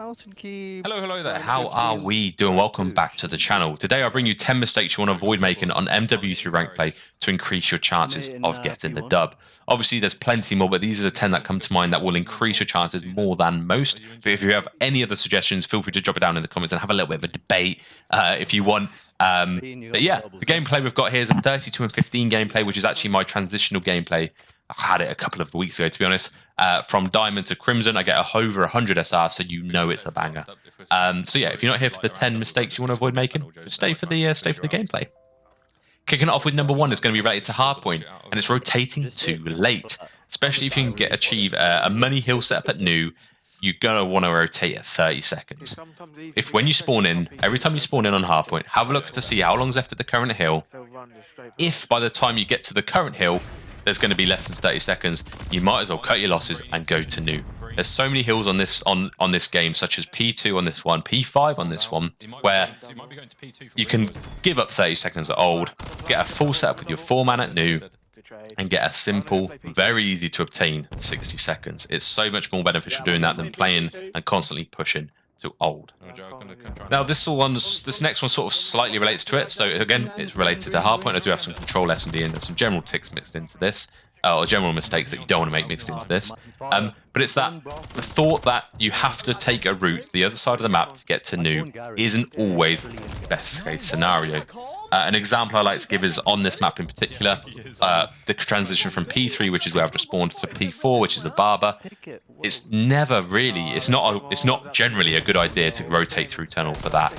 Hello there, how are we doing? Welcome back to the channel. Today I bring you 10 mistakes you want to avoid making on MW3 Ranked play to increase your chances of getting the dub. Obviously there's plenty more, but these are the 10 that come to mind that will increase your chances more than most. But if you have any other suggestions, feel free to drop it down in the comments and have a little bit of a debate if you want. But yeah, the gameplay we've got here is a 32 and 15 gameplay, which is actually my transitional gameplay. I had it a couple of weeks ago, to be honest. From Diamond to Crimson, I get over 100 SR, so you know it's a banger. So yeah, if you're not here for the 10 mistakes you want to avoid making, just stay for the gameplay. Kicking it off with number 1 is going to be related to hardpoint, and it's rotating too late. Especially if you can achieve a money hill setup at new, you're going to want to rotate at 30 seconds. If when you spawn in, every time you spawn in on hardpoint, have a look to see how long's left at the current hill. If by the time you get to the current hill, there's going to be less than 30 seconds, you might as well cut your losses and go to new. There's so many hills on this game, such as P2 on this one, P5 on this one, where you can give up 30 seconds at old, get a full setup with your 4-man at new, and get a simple, very easy to obtain 60 seconds. It's so much more beneficial doing that than playing and constantly pushing to old. Now this next one sort of slightly relates to it. So again, it's related to hardpoint. I do have some control S&D and there's some general ticks mixed into this, or general mistakes that you don't want to make mixed into this. But it's that the thought that you have to take a route to the other side of the map to get to new isn't always the best case scenario. An example I like to give is on this map in particular, the transition from P3, which is where I've just spawned, to P4, which is the Barber. It's never really, it's not generally a good idea to rotate through tunnel for that.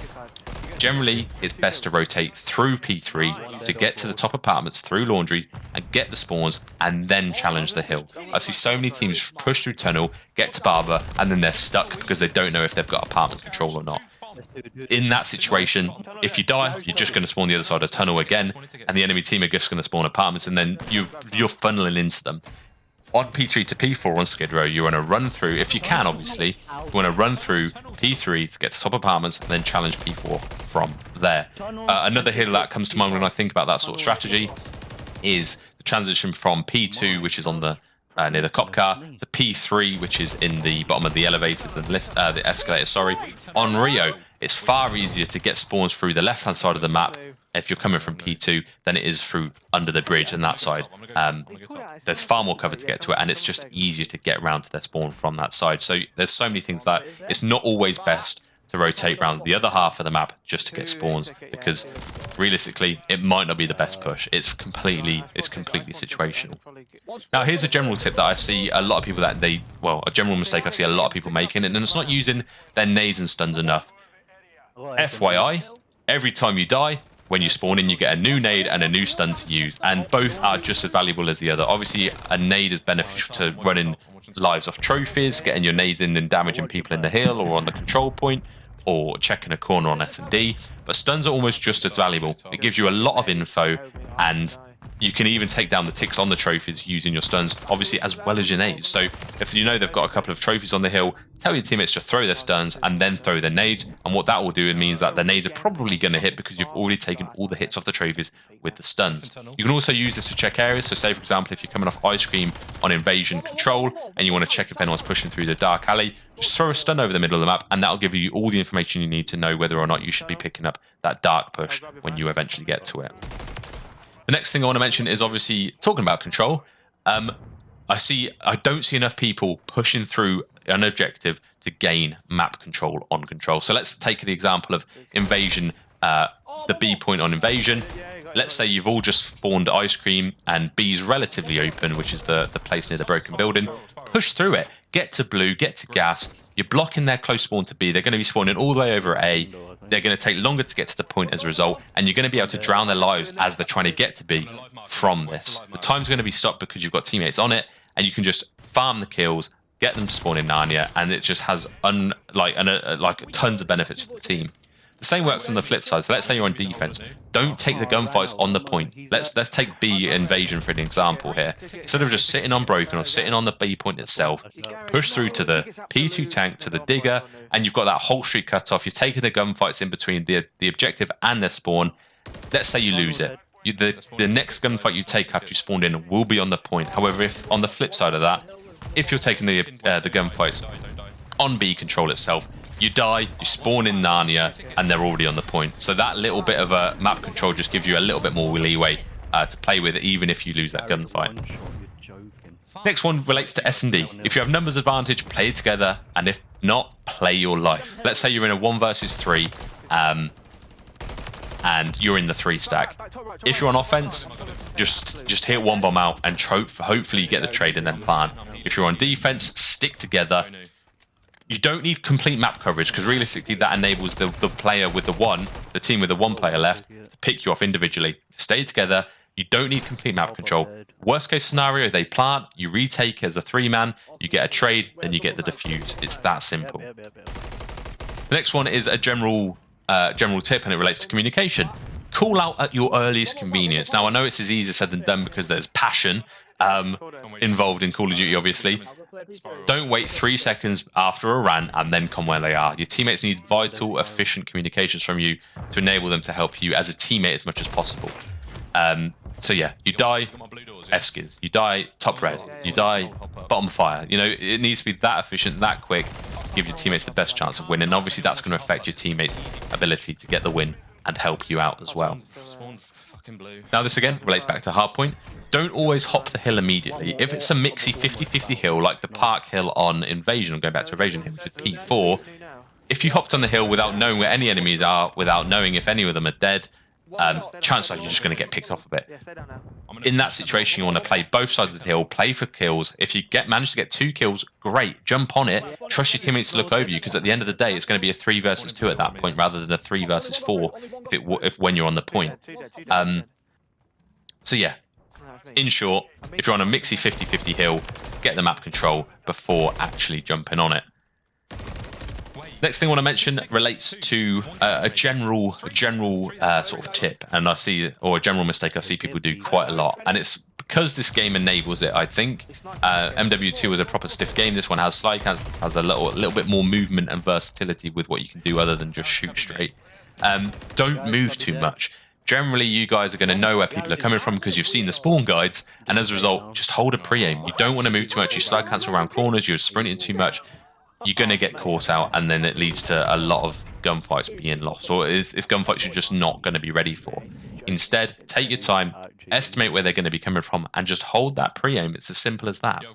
Generally, it's best to rotate through P3 to get to the top apartments through laundry and get the spawns and then challenge the hill. I see so many teams push through tunnel, get to Barber, and then they're stuck because they don't know if they've got apartment control or not. In that situation, if you die, you're just going to spawn the other side of tunnel again, and the enemy team are just going to spawn apartments, and then you're funneling into them. On P3 to P4 on Skid Row, you want to run through, if you can obviously, you want to run through P3 to get to top apartments and then challenge P4 from there. Another hill that comes to mind when I think about that sort of strategy is the transition from P2, which is on the near the cop car, to P3, which is in the bottom of the elevators and the escalator. Sorry, on Rio, it's far easier to get spawns through the left-hand side of the map if you're coming from P2 than it is through under the bridge and that side. There's far more cover to get to it, and it's just easier to get around to their spawn from that side. So there's so many things that it's not always best to rotate around the other half of the map just to get spawns, because realistically it might not be the best push. It's completely situational. Now here's a general tip that I see a lot of people a general mistake I see a lot of people making, and it's not using their nades and stuns enough. FYI, every time you die, when you spawn in, you get a new nade and a new stun to use, and both are just as valuable as the other. Obviously a nade is beneficial to running lives off trophies, getting your nades in and damaging people in the hill or on the control point, or checking a corner on S&D, but stuns are almost just as valuable. It gives you a lot of info, and you can even take down the ticks on the trophies using your stuns, obviously, as well as your nades. So if you know they've got a couple of trophies on the hill, tell your teammates to throw their stuns and then throw their nades, and what that will do, it means that the nades are probably going to hit because you've already taken all the hits off the trophies with the stuns. You can also use this to check areas. So say, for example, if you're coming off ice cream on invasion control and you want to check if anyone's pushing through the dark alley, just throw a stun over the middle of the map, and that'll give you all the information you need to know whether or not you should be picking up that dark push when you eventually get to it. The next thing I want to mention is obviously talking about control. I don't see enough people pushing through an objective to gain map control on control. So let's take the example of invasion, the B point on invasion. Let's say you've all just spawned ice cream and B's relatively open, which is the place near the broken building. Push through it, get to blue, get to gas. You're blocking their close spawn to B. They're going to be spawning all the way over A. They're going to take longer to get to the point as a result, and you're going to be able to drown their lives as they're trying to get to B from this. The time's going to be stopped because you've got teammates on it, and you can just farm the kills, get them to spawn in Narnia, and it just has tons of benefits for the team. The same works on the flip side. So let's say you're on defense. Don't take the gunfights on the point. Let's take B invasion for an example here. Instead of just sitting on broken or sitting on the B point itself, push through to the P2 tank, to the digger, and you've got that whole street cut off. You're taking the gunfights in between the objective and their spawn. Let's say you lose it. The next gunfight you take after you spawned in will be on the point. However, if on the flip side of that, if you're taking the gunfights on B control itself, You die, you spawn in Narnia, and they're already on the point. So that little bit of a map control just gives you a little bit more leeway to play with, even if you lose that gunfight. Next one relates to S&D. If you have numbers advantage, play it together, and if not, play your life. Let's say you're in a 1 versus 3, and you're in the 3 stack. If you're on offense, just hit one bomb out and hopefully you get the trade and then plan. If you're on defense, stick together. You don't need complete map coverage because realistically that enables the player with the team with the 1 player left to pick you off individually. Stay together. You don't need complete map control. Worst case scenario, they plant, you retake as a 3-man, you get a trade, then you get the defuse. It's that simple. The next one is a general tip, and it relates to communication. Call out at your earliest convenience. Now, I know it's as easier said than done because there's passion involved in Call of Duty, obviously. Don't wait 3 seconds after a rant and then come where they are. Your teammates need vital, efficient communications from you to enable them to help you as a teammate as much as possible. So yeah, you die Eskers, you die top red, you die bottom fire. You know, it needs to be that efficient, that quick, give your teammates the best chance of winning. And obviously that's going to affect your teammates' ability to get the win and help you out as well. Now this again relates back to hardpoint. Don't always hop the hill immediately. If it's a mixy 50-50 hill like the Park Hill on Invasion, going back to Invasion here, which is P4, if you hopped on the hill without knowing where any enemies are, without knowing if any of them are dead, chances are you're just going to get picked off a bit. In that situation, you want to play both sides of the hill, play for kills. If you manage to get 2 kills, great, jump on it, trust your teammates to look over you, because at the end of the day, it's going to be a 3 versus 2 at that point, rather than a 3 versus 4 when you're on the point. So yeah, in short, if you're on a mixy 50-50 hill, get the map control before actually jumping on it. Next thing I want to mention relates to a general sort of tip, and or a general mistake I see people do quite a lot, and it's because this game enables it. I think MW2 was a proper stiff game. This one has slide cancels, has a little bit more movement and versatility with what you can do other than just shoot straight. Don't move too much. Generally, you guys are going to know where people are coming from because you've seen the spawn guides, and as a result, just hold a pre-aim. You don't want to move too much. You slide cancel around corners, you're sprinting too much. You're going to get caught out, and then it leads to a lot of gunfights being lost, or it's gunfights you're just not going to be ready for. Instead, take your time, estimate where they're going to be coming from, and just hold that pre-aim. It's as simple as that.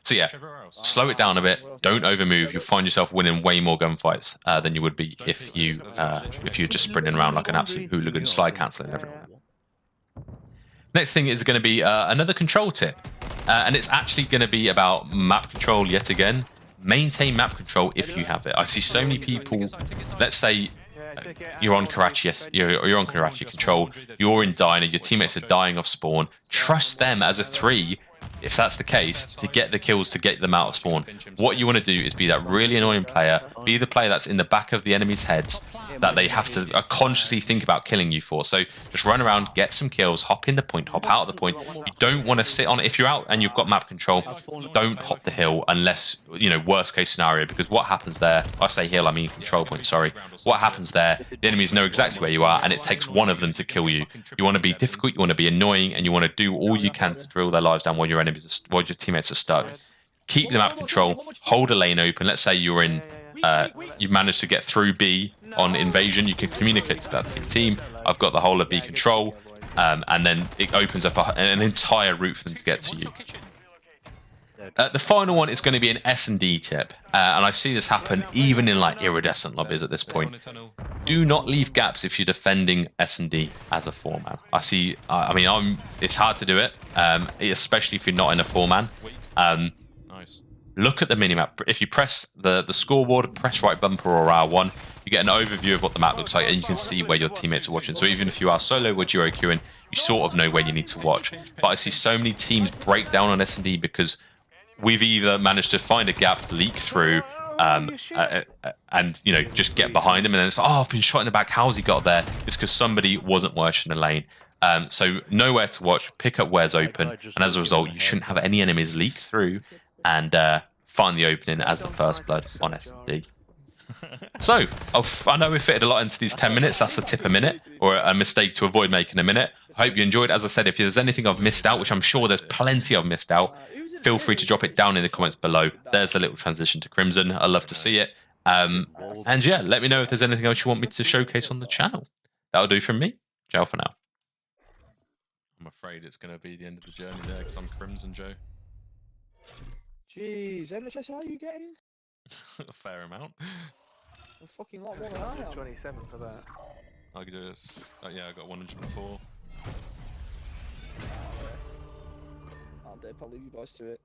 So yeah, slow it down a bit. Don't overmove. You'll find yourself winning way more gunfights than you would be if you're just sprinting around like an absolute hooligan, slide cancelling everywhere. Next thing is going to be another control tip, and it's actually going to be about map control yet again. Maintain map control if you have it. I see so many people, let's say you're on Karachi, yes, you're on Karachi control, you're in Diner, your teammates are dying off spawn. Trust them as a 3, if that's the case, to get the kills, to get them out of spawn. What you want to do is be that really annoying player, be the player that's in the back of the enemy's heads that they have to consciously think about killing you for. So just run around, get some kills, hop in the point, hop out of the point. You don't want to sit on it. If you're out and you've got map control, don't hop the hill unless, you know, worst case scenario, because what happens there, I say hill, I mean control point, sorry. What happens there, the enemies know exactly where you are, and it takes one of them to kill you. You want to be difficult, you want to be annoying, and you want to do all you can to drill their lives down while your teammates are stuck. Keep the map control, hold a lane open. Let's say you're in, you've managed to get through B on Invasion, you can communicate to that team, I've got the whole of B control, and then it opens up an entire route for them to get to you. The final one is going to be an S&D tip, and I see this happen even in like iridescent lobbies at this point. Do not leave gaps if you're defending S&D as a 4-man. It's hard to do it, especially if you're not in a 4-man. Look at the minimap. If you press the scoreboard, press right bumper or R1, you get an overview of what the map looks like, and you can see where your teammates are watching. So even if you are solo or duo queuing, you sort of know where you need to watch. But I see so many teams break down on S&D because we've either managed to find a gap, leak through, and you know, just get behind them, and then it's like, oh, I've been shot in the back, how's he got there? It's because somebody wasn't watching the lane. So know where to watch, pick up where's open, and as a result, you shouldn't have any enemies leak through and find the opening as the first blood on S&D. So, I know we fitted a lot into these 10 minutes. That's a tip a minute, or a mistake to avoid making a minute. I hope you enjoyed. As I said, if there's anything I've missed out, which I'm sure there's plenty I've missed out, feel free to drop it down in the comments below. There's the little transition to Crimson. I'd love to see it. And yeah, let me know if there's anything else you want me to showcase on the channel. That'll do from me. Ciao for now. I'm afraid it's going to be the end of the journey there because I'm Crimson Joe. Jeez, MHS, how are you getting? A fair amount. A fucking lot more than I am. 27 for that. I could do this. Yeah, I got 104. I'll leave you boys to it.